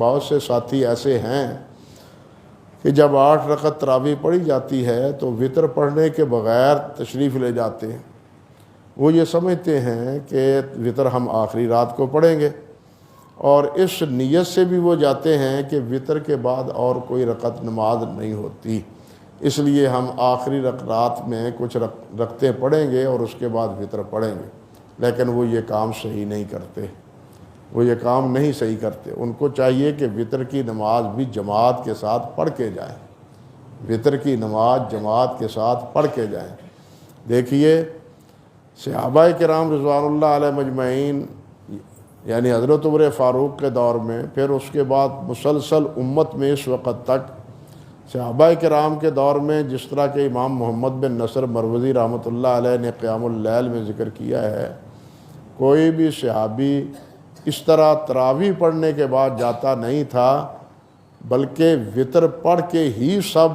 بہت سے ساتھی ایسے ہیں کہ جب 8 رکعت تراویح پڑھی جاتی ہے تو وطر پڑھنے کے بغیر تشریف لے جاتے ہیں۔ وہ یہ سمجھتے ہیں کہ وطر ہم آخری رات کو پڑھیں گے، اور اس نیت سے بھی وہ جاتے ہیں کہ وطر کے بعد اور کوئی رکعت نماز نہیں ہوتی، اس لیے ہم آخری رات میں کچھ رکعتیں پڑھیں گے اور اس کے بعد وطر پڑھیں گے۔ لیکن وہ یہ کام صحیح نہیں کرتے، وہ یہ کام نہیں صحیح کرتے۔ ان کو چاہیے کہ وطر کی نماز بھی جماعت کے ساتھ پڑھ کے جائیں، وطر کی نماز جماعت کے ساتھ پڑھ کے جائیں۔ دیکھیے صحابہ کرام رضوان اللہ علیہ مجمعین، یعنی حضرت عمر فاروق کے دور میں، پھر اس کے بعد مسلسل امت میں اس وقت تک صحابہ کرام کے دور میں، جس طرح کہ امام محمد بن نصر مروزی رحمۃ اللہ علیہ نے قیام اللیل میں ذکر کیا ہے، کوئی بھی صحابی اس طرح تراویح پڑھنے کے بعد جاتا نہیں تھا، بلکہ وطر پڑھ کے ہی سب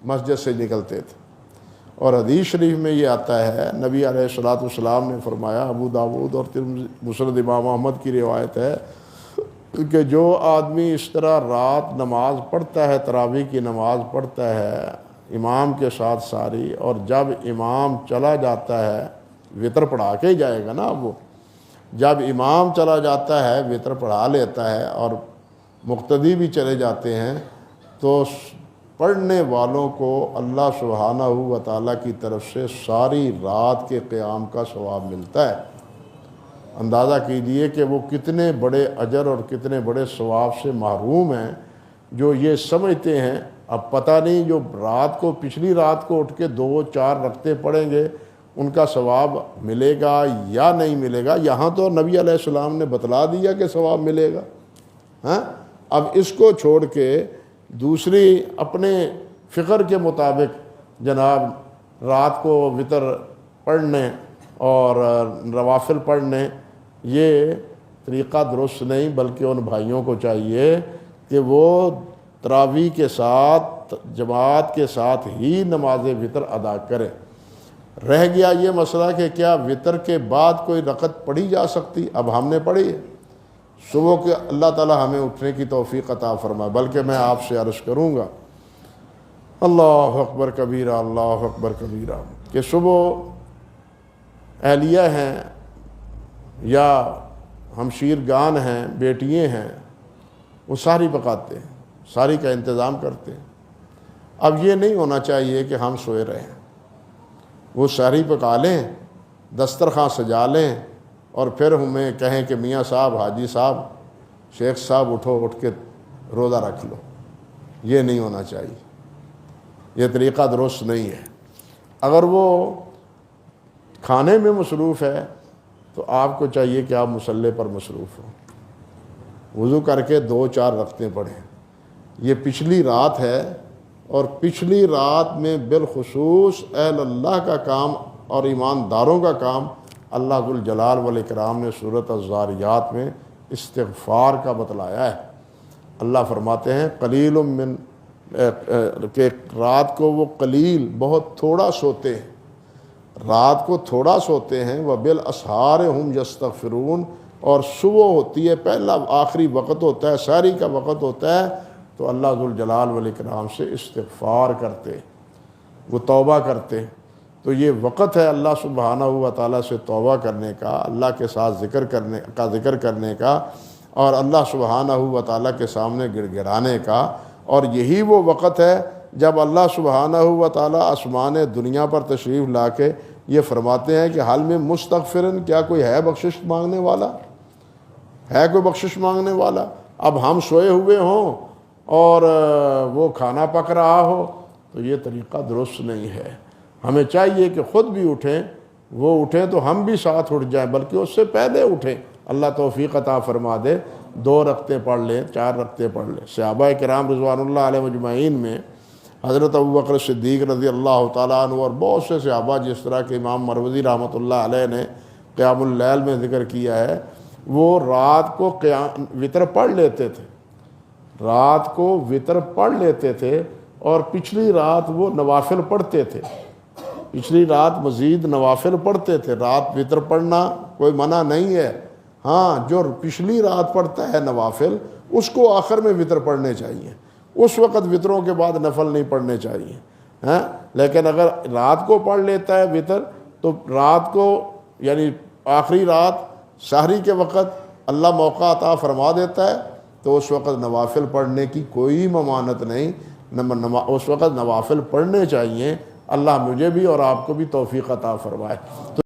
مسجد سے نکلتے تھے۔ اور حدیث شریف میں یہ آتا ہے، نبی علیہ الصلوۃ والسلام نے فرمایا، ابو داؤد اور مسند امام احمد کی روایت ہے کہ جو آدمی اس طرح رات نماز پڑھتا ہے، تراویح کی نماز پڑھتا ہے امام کے ساتھ ساری، اور جب امام چلا جاتا ہے، وطر پڑھا کے ہی جائے گا نا، وہ جب امام چلا جاتا ہے وطر پڑھا لیتا ہے اور مقتدی بھی چلے جاتے ہیں، تو پڑھنے والوں کو اللہ سبحانہ و تعالیٰ کی طرف سے ساری رات کے قیام کا ثواب ملتا ہے۔ اندازہ کیجئے کہ وہ کتنے بڑے اجر اور کتنے بڑے ثواب سے محروم ہیں، جو یہ سمجھتے ہیں اب پتہ نہیں جو رات کو پچھلی رات کو اٹھ کے 2-4 رکعتیں پڑھیں گے ان کا ثواب ملے گا یا نہیں ملے گا۔ یہاں تو نبی علیہ السلام نے بتلا دیا کہ ثواب ملے گا، ہاں؟ اب اس کو چھوڑ کے دوسری اپنے فکر کے مطابق جناب رات کو وطر پڑھنے اور نوافل پڑھنے، یہ طریقہ درست نہیں، بلکہ ان بھائیوں کو چاہیے کہ وہ تراویح کے ساتھ جماعت کے ساتھ ہی نماز وطر ادا کریں۔ رہ گیا یہ مسئلہ کہ کیا وطر کے بعد کوئی رکعت پڑھی جا سکتی؟ اب ہم نے پڑھی ہے، صبح کے اللہ تعالی ہمیں اٹھنے کی توفیق عطا فرمائے۔ بلکہ میں آپ سے عرض کروں گا، اللہ اکبر کبیرہ، اللہ اکبر کبیرہ، کہ صبح اہلیہ ہیں یا ہمشیر گان ہیں، بیٹیاں ہیں، وہ ساری پکاتے ہیں، ساری کا انتظام کرتے ہیں۔ اب یہ نہیں ہونا چاہیے کہ ہم سوئے رہیں، وہ ساری پکا لیں، دسترخوان سجا لیں، اور پھر ہمیں کہیں کہ میاں صاحب، حاجی صاحب، شیخ صاحب اٹھو، اٹھ کے روزہ رکھ لو۔ یہ نہیں ہونا چاہیے، یہ طریقہ درست نہیں ہے۔ اگر وہ کھانے میں مصروف ہے تو آپ کو چاہیے کہ آپ مصلی پر مصروف ہوں، وضو کر کے 2-4 رکعتیں پڑھیں۔ یہ پچھلی رات ہے، اور پچھلی رات میں بالخصوص اہل اللہ کا کام اور ایمانداروں کا کام اللہ ذو الجلال والاکرام نے سورۃ الذاریات میں استغفار کا بتلایا ہے۔ اللہ فرماتے ہیں قلیل من کہ رات کو وہ قلیل بہت تھوڑا سوتے ہیں، رات کو تھوڑا سوتے ہیں، وبالاسحار ہم یستغفرون، اور صبح ہوتی ہے، پہلا آخری وقت ہوتا ہے، سحری کا وقت ہوتا ہے، تو اللہ ذو الجلال والاکرام سے استغفار کرتے، وہ توبہ کرتے۔ تو یہ وقت ہے اللہ سبحانہ و تعالیٰ سے توبہ کرنے کا، اللہ کے ساتھ ذکر کرنے کا، اور اللہ سبحانہ و تعالیٰ کے سامنے گڑ گڑانے کا۔ اور یہی وہ وقت ہے جب اللہ سبحانہ و تعالیٰ آسمان دنیا پر تشریف لا کے یہ فرماتے ہیں کہ حال میں مستغفرن، کیا کوئی ہے بخشش مانگنے والا؟ ہے کوئی بخشش مانگنے والا؟ اب ہم سوئے ہوئے ہوں اور وہ کھانا پک رہا ہو تو یہ طریقہ درست نہیں ہے۔ ہمیں چاہیے کہ خود بھی اٹھیں، وہ اٹھیں تو ہم بھی ساتھ اٹھ جائیں، بلکہ اس سے پہلے اٹھیں۔ اللہ توفیق عطا فرما دے، 2 رکعتیں پڑھ لیں، 4 رکعتیں پڑھ لیں۔ صحابہ کرام رضوان اللہ علیہ مجمعین میں حضرت ابوبکر صدیق رضی اللہ تعالیٰ عنہ اور بہت سے صحابہ، جس طرح کہ امام مروزی رحمۃ اللہ علیہ نے قیام اللیل میں ذکر کیا ہے، وہ رات کو وطر پڑھ لیتے تھے، رات کو وطر پڑھ لیتے تھے، اور پچھلی رات وہ نوافل پڑھتے تھے، پچھلی رات مزید نوافل پڑھتے تھے۔ رات وطر پڑھنا کوئی منع نہیں ہے، ہاں جو پچھلی رات پڑھتا ہے نوافل اس کو آخر میں وطر پڑھنے چاہیے، اس وقت وطروں کے بعد نفل نہیں پڑھنے چاہیے ہاں۔ لیکن اگر رات کو پڑھ لیتا ہے وطر تو رات کو یعنی آخری رات سحری کے وقت اللہ موقع عطا فرما دیتا ہے تو اس وقت نوافل پڑھنے کی کوئی ممانعت نہیں، اس وقت نوافل پڑھنے چاہیے۔ اللہ مجھے بھی اور آپ کو بھی توفیق عطا فرمائے۔